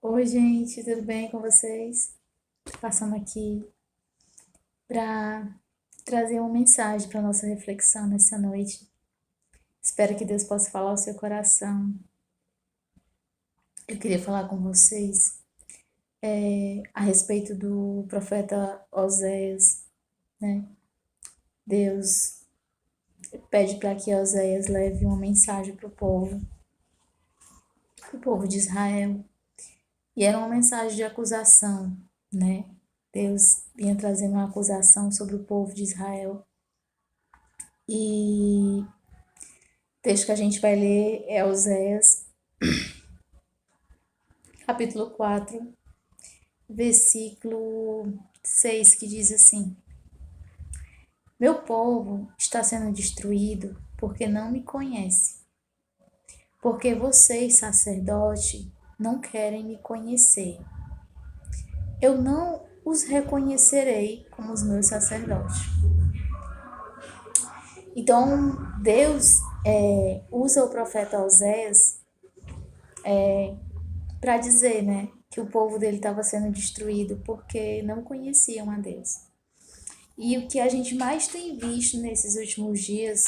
Oi, gente, tudo bem com vocês? Tô passando aqui para trazer uma mensagem para nossa reflexão nessa noite. Espero que Deus possa falar ao seu coração. Eu queria falar com vocês a respeito do profeta Oséias, né? Deus pede para que Oséias leve uma mensagem para o povo de Israel. E era uma mensagem de acusação, né? Deus vinha trazendo uma acusação sobre o povo de Israel. E o texto que a gente vai ler é Oséias, capítulo 4, versículo 6, que diz assim: Meu povo está sendo destruído porque não me conhece. Porque vocês, sacerdote, não querem me conhecer. Eu não os reconhecerei como os meus sacerdotes. Então, Deus usa o profeta Oséias para dizer, né, que o povo dele estava sendo destruído porque não conheciam a Deus. E o que a gente mais tem visto nesses últimos dias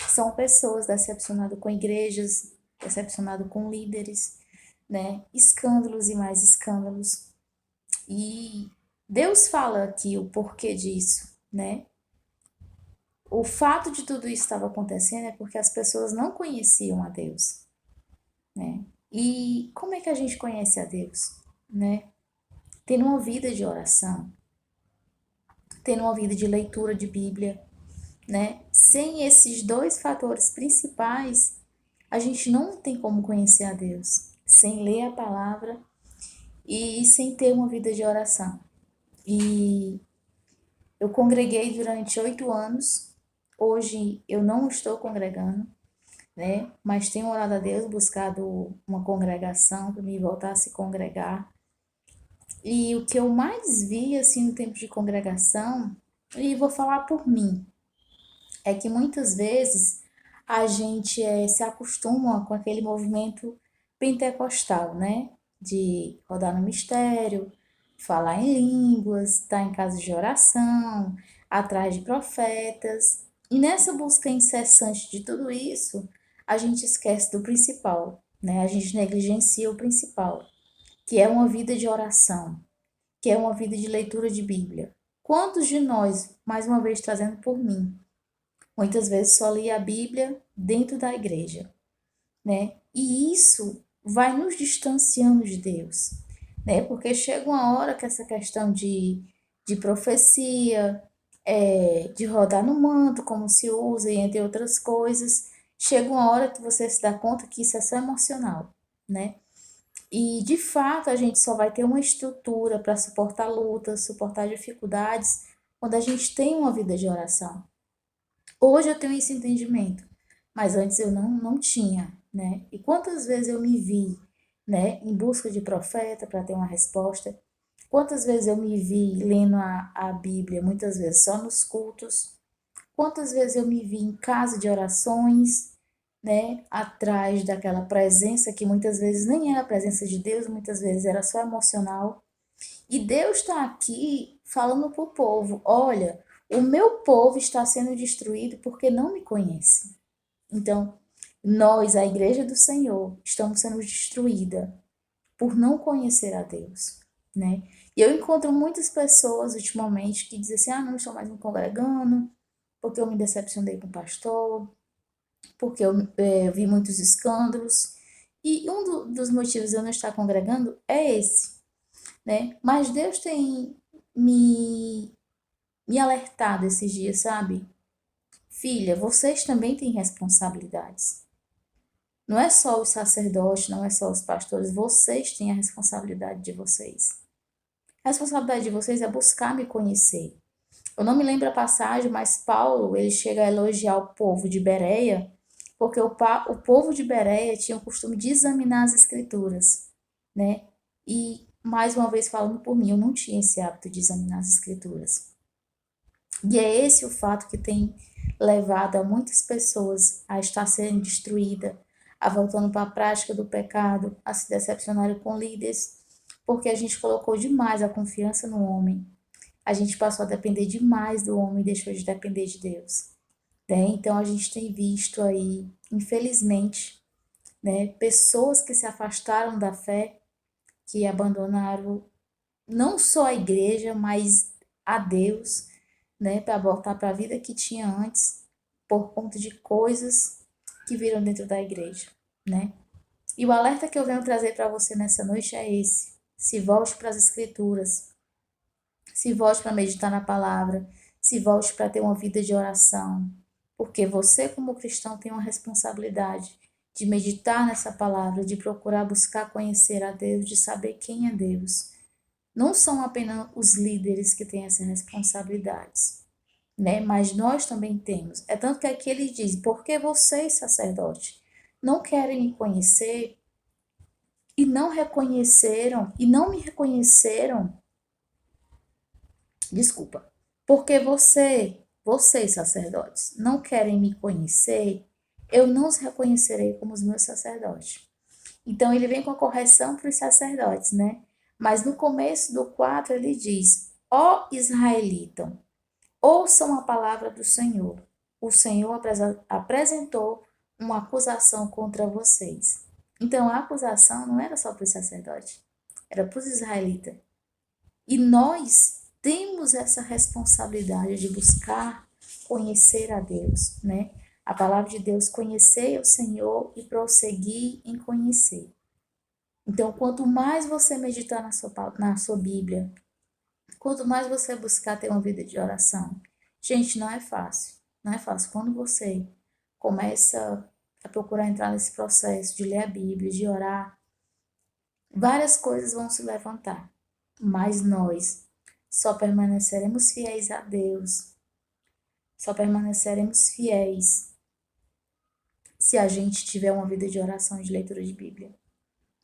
são pessoas decepcionadas com igrejas, decepcionadas com líderes, né? Escândalos e mais escândalos. E Deus fala aqui o porquê disso, né? O fato de tudo isso estava acontecendo é porque as pessoas não conheciam a Deus, né? E como é que a gente conhece a Deus, né? Tendo uma vida de oração, tendo uma vida de leitura de Bíblia, né? Sem esses dois fatores principais, a gente não tem como conhecer a Deus, sem ler a palavra e sem ter uma vida de oração. E eu congreguei durante 8 anos, hoje eu não estou congregando, né? Mas tenho orado a Deus, buscado uma congregação para me voltar a se congregar. E o que eu mais vi, assim, no tempo de congregação, e vou falar por mim, é que muitas vezes a gente se acostuma com aquele movimento pentecostal, né? De rodar no mistério, falar em línguas, estar em casa de oração, atrás de profetas. E nessa busca incessante de tudo isso, a gente esquece do principal, né? A gente negligencia o principal, que é uma vida de oração, que é uma vida de leitura de Bíblia. Quantos de nós, mais uma vez trazendo por mim, muitas vezes só lia a Bíblia dentro da igreja, né? E isso vai nos distanciando de Deus, né? Porque chega uma hora que essa questão de profecia, de rodar no manto, como se usa, e entre outras coisas, chega uma hora que você se dá conta que isso é só emocional, né? E de fato a gente só vai ter uma estrutura para suportar lutas, suportar dificuldades, quando a gente tem uma vida de oração. Hoje eu tenho esse entendimento, mas antes eu não tinha, né? E quantas vezes eu me vi, né, em busca de profeta para ter uma resposta? Quantas vezes eu me vi lendo a Bíblia, muitas vezes só nos cultos? Quantas vezes eu me vi em casa de orações, né, atrás daquela presença que muitas vezes nem era a presença de Deus, muitas vezes era só emocional. E Deus está aqui falando para o povo: olha, o meu povo está sendo destruído porque não me conhece. Então, nós, a igreja do Senhor, estamos sendo destruída por não conhecer a Deus, né? E eu encontro muitas pessoas ultimamente que dizem assim: ah, não estou mais me congregando, porque eu me decepcionei com o pastor, porque eu vi muitos escândalos. E um dos motivos de eu não estar congregando é esse, né? Mas Deus tem me, me alertado esses dias, sabe? Filha, vocês também têm responsabilidades. Não é só os sacerdotes, não é só os pastores, vocês têm a responsabilidade de vocês. A responsabilidade de vocês é buscar me conhecer. Eu não me lembro a passagem, mas Paulo, ele chega a elogiar o povo de Bereia, porque o povo de Bereia tinha o costume de examinar as escrituras, né? E, mais uma vez falando por mim, eu não tinha esse hábito de examinar as escrituras. E é esse o fato que tem levado a muitas pessoas a estar sendo destruída, a voltando para a prática do pecado, a se decepcionarem com líderes, porque a gente colocou demais a confiança no homem. A gente passou a depender demais do homem e deixou de depender de Deus. Né? Então a gente tem visto aí, infelizmente, né, pessoas que se afastaram da fé, que abandonaram não só a igreja, mas a Deus, né, para voltar para a vida que tinha antes, por conta de coisas que viram dentro da igreja, né? E o alerta que eu venho trazer para você nessa noite é esse: se volte para as escrituras, se volte para meditar na palavra, se volte para ter uma vida de oração, porque você, como cristão, tem uma responsabilidade de meditar nessa palavra, de procurar buscar conhecer a Deus, de saber quem é Deus. Não são apenas os líderes que têm essas responsabilidades, né? Mas nós também temos. É tanto que aqui ele diz: porque vocês, sacerdotes, não querem me conhecer e não reconheceram, e não me reconheceram, desculpa, porque vocês, sacerdotes, não querem me conhecer, eu não os reconhecerei como os meus sacerdotes. Então ele vem com a correção para os sacerdotes, né? Mas no começo do 4 ele diz: ó israelita, ouçam a palavra do Senhor. O Senhor apresentou uma acusação contra vocês. Então a acusação não era só para os sacerdotes, era para os israelitas. E nós temos essa responsabilidade de buscar conhecer a Deus, né? A palavra de Deus: conhecer o Senhor e prosseguir em conhecer. Então, quanto mais você meditar na sua Bíblia, quanto mais você buscar ter uma vida de oração, gente, não é fácil. Não é fácil. Quando você começa a procurar entrar nesse processo de ler a Bíblia, de orar, várias coisas vão se levantar. Mas nós só permaneceremos fiéis a Deus, só permaneceremos fiéis se a gente tiver uma vida de oração e de leitura de Bíblia,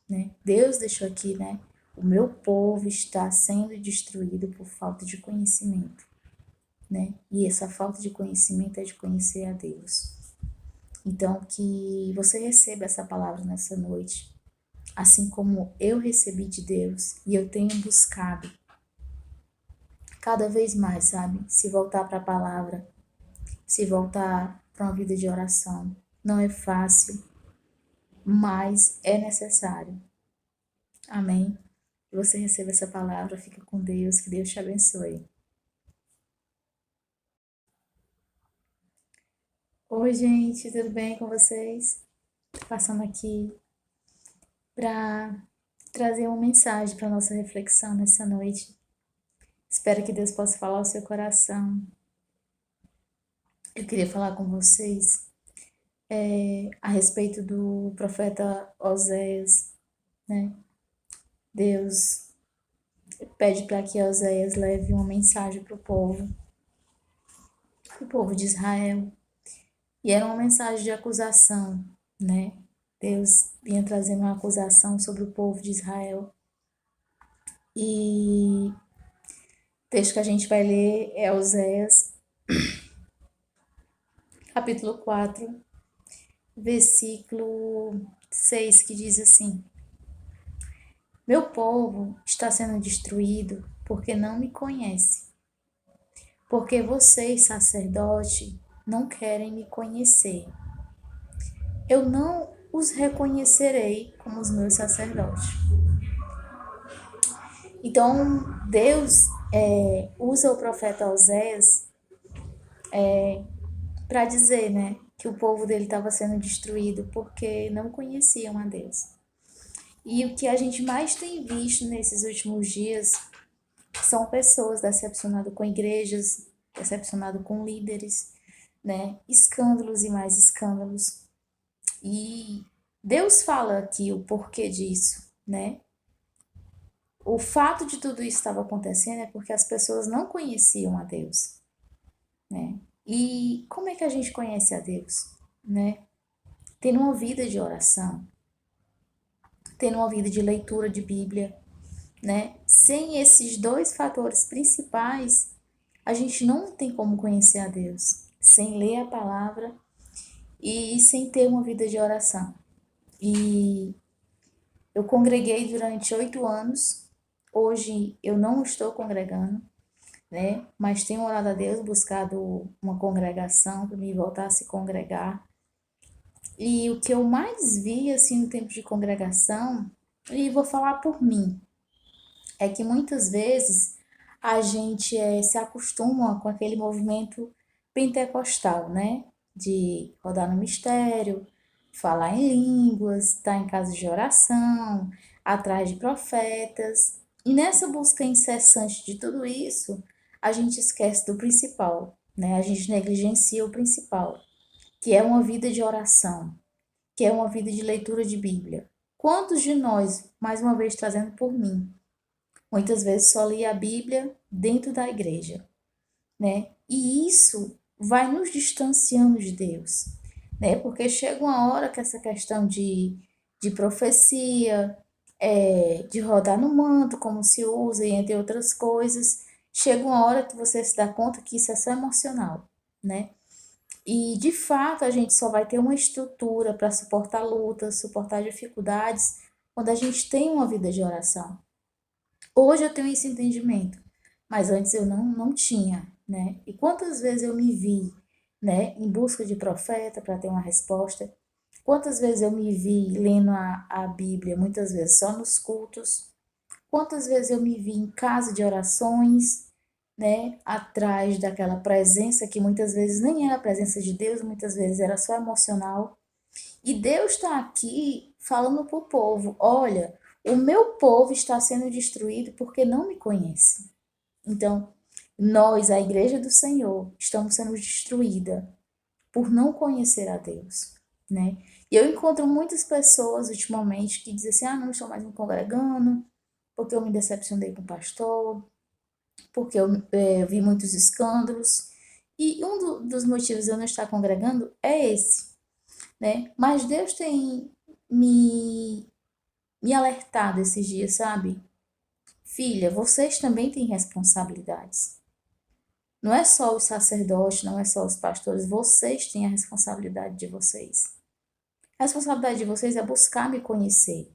né? Deus deixou aqui, né? O meu povo está sendo destruído por falta de conhecimento, né? E essa falta de conhecimento é de conhecer a Deus. Então, que você receba essa palavra nessa noite, assim como eu recebi de Deus e eu tenho buscado cada vez mais, sabe? Se voltar para a palavra, se voltar para uma vida de oração. Não é fácil, mas é necessário. Amém? Que você receba essa palavra, fica com Deus, que Deus te abençoe. Oi, gente, tudo bem com vocês? Passando aqui para trazer uma mensagem para nossa reflexão nessa noite. Espero que Deus possa falar ao seu coração. Eu queria falar com vocês a respeito do profeta Oséias, né? Deus pede para que Oséias leve uma mensagem para o povo de Israel. E era uma mensagem de acusação, né? Deus vinha trazendo uma acusação sobre o povo de Israel. E o texto que a gente vai ler é Oséias, capítulo 4, versículo 6, que diz assim: meu povo está sendo destruído porque não me conhece. Porque vocês, sacerdote, não querem me conhecer. Eu não os reconhecerei como os meus sacerdotes. Então, Deus usa o profeta Oséias para dizer, né, que o povo dele estava sendo destruído porque não conheciam a Deus. E o que a gente mais tem visto nesses últimos dias são pessoas decepcionadas com igrejas, decepcionadas com líderes, né, escândalos e mais escândalos. E Deus fala aqui o porquê disso, né? O fato de tudo isso estava acontecendo é porque as pessoas não conheciam a Deus, né? E como é que a gente conhece a Deus, né? Tendo uma vida de oração, tendo uma vida de leitura de Bíblia, né? Sem esses dois fatores principais, a gente não tem como conhecer a Deus, sem ler a palavra e sem ter uma vida de oração. E eu congreguei durante 8 anos. Hoje eu não estou congregando, né? Mas tenho orado a Deus, buscado uma congregação para me voltar a se congregar. E o que eu mais vi, assim, no tempo de congregação, e vou falar por mim, é que muitas vezes a gente se acostuma com aquele movimento pentecostal, né? De rodar no mistério, falar em línguas, estar em casa de oração, atrás de profetas. E nessa busca incessante de tudo isso, a gente esquece do principal, né? A gente negligencia o principal, que é uma vida de oração, que é uma vida de leitura de Bíblia. Quantos de nós, mais uma vez trazendo por mim, muitas vezes só lia a Bíblia dentro da igreja, né? E isso vai nos distanciando de Deus, né? Porque chega uma hora que essa questão de profecia, de rodar no manto, como se usa, e entre outras coisas, chega uma hora que você se dá conta que isso é só emocional, né? E de fato a gente só vai ter uma estrutura para suportar lutas, suportar dificuldades, quando a gente tem uma vida de oração. Hoje eu tenho esse entendimento, mas antes eu não tinha, né? E quantas vezes eu me vi, né, em busca de profeta para ter uma resposta? Quantas vezes eu me vi lendo a Bíblia, muitas vezes só nos cultos? Quantas vezes eu me vi em casa de orações, né, atrás daquela presença que muitas vezes nem era a presença de Deus, muitas vezes era só emocional. E Deus está aqui falando para o povo: olha, o meu povo está sendo destruído porque não me conhece. Então, nós, a igreja do Senhor, estamos sendo destruída por não conhecer a Deus, né? E eu encontro muitas pessoas ultimamente que dizem assim: ah, não estou mais me congregando, porque eu me decepcionei com o pastor, porque eu vi muitos escândalos. E um dos motivos de eu não estar congregando é esse, né? Mas Deus tem me, me alertado esses dias, sabe? Filha, vocês também têm responsabilidades. Não é só os sacerdotes, não é só os pastores, vocês têm a responsabilidade de vocês. A responsabilidade de vocês é buscar me conhecer.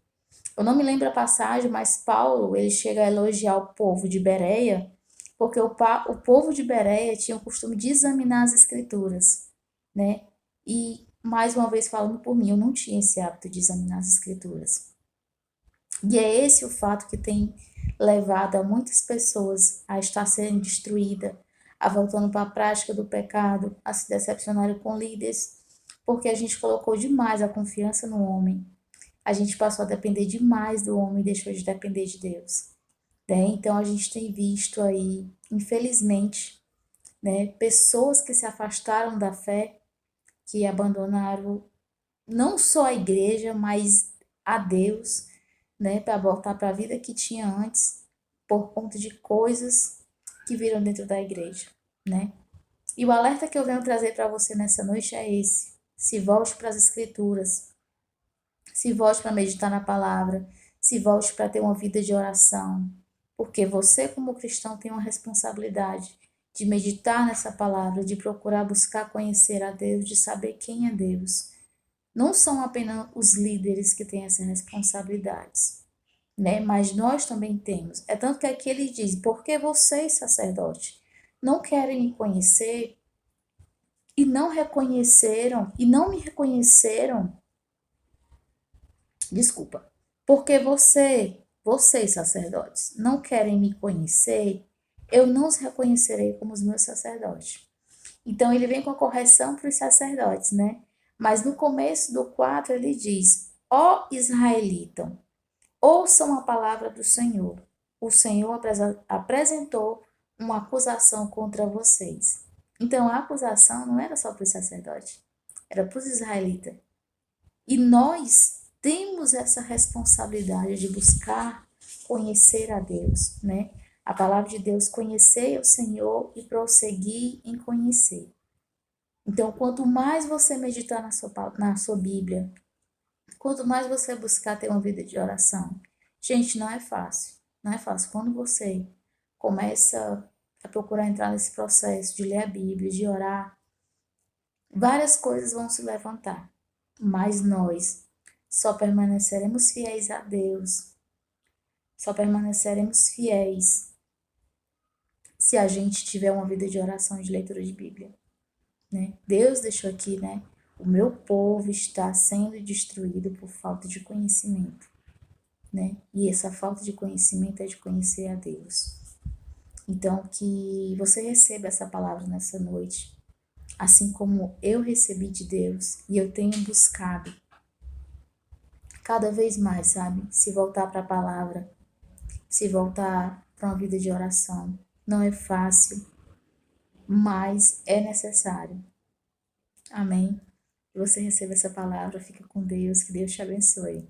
Eu não me lembro a passagem, mas Paulo, ele chega a elogiar o povo de Bereia, porque o povo de Bereia tinha o costume de examinar as escrituras, né? E, mais uma vez falando por mim, eu não tinha esse hábito de examinar as escrituras. E é esse o fato que tem levado a muitas pessoas a estar sendo destruída, a voltando para a prática do pecado, a se decepcionarem com líderes, porque a gente colocou demais a confiança no homem. A gente passou a depender demais do homem e deixou de depender de Deus. Né? Então a gente tem visto aí, infelizmente, né, pessoas que se afastaram da fé, que abandonaram não só a igreja, mas a Deus, né, para voltar para a vida que tinha antes, por conta de coisas que viram dentro da igreja, né? E o alerta que eu venho trazer para você nessa noite é esse: se volte para as escrituras, se volte para meditar na palavra, se volte para ter uma vida de oração, porque você, como cristão, tem uma responsabilidade de meditar nessa palavra, de procurar buscar conhecer a Deus, de saber quem é Deus. Não são apenas os líderes que têm essas responsabilidades, né? Mas nós também temos. É tanto que aqui ele diz: porque vocês, sacerdotes, não querem me conhecer e não reconheceram e não me reconheceram, desculpa, porque vocês, sacerdotes, não querem me conhecer, eu não os reconhecerei como os meus sacerdotes. Então ele vem com a correção para os sacerdotes, né? Mas no começo do 4 ele diz: ó israelita, ouçam a palavra do Senhor. O Senhor apresentou uma acusação contra vocês. Então a acusação não era só para os sacerdotes, era para os israelitas. E nós temos essa responsabilidade de buscar conhecer a Deus, né? A palavra de Deus: conhecer o Senhor e prosseguir em conhecer. Então, quanto mais você meditar na sua Bíblia, quanto mais você buscar ter uma vida de oração, gente, não é fácil. Não é fácil. Quando você começa a procurar entrar nesse processo de ler a Bíblia, de orar, várias coisas vão se levantar. Mas nós, Só permaneceremos fiéis a Deus. Só permaneceremos fiéis se a gente tiver uma vida de oração e de leitura de Bíblia, né? Deus deixou aqui, né? O meu povo está sendo destruído por falta de conhecimento, né? E essa falta de conhecimento é de conhecer a Deus. Então, que você receba essa palavra nessa noite, assim como eu recebi de Deus e eu tenho buscado cada vez mais, sabe? Se voltar para a palavra, se voltar para uma vida de oração. Não é fácil, mas é necessário. Amém? Que você receba essa palavra, fica com Deus, que Deus te abençoe.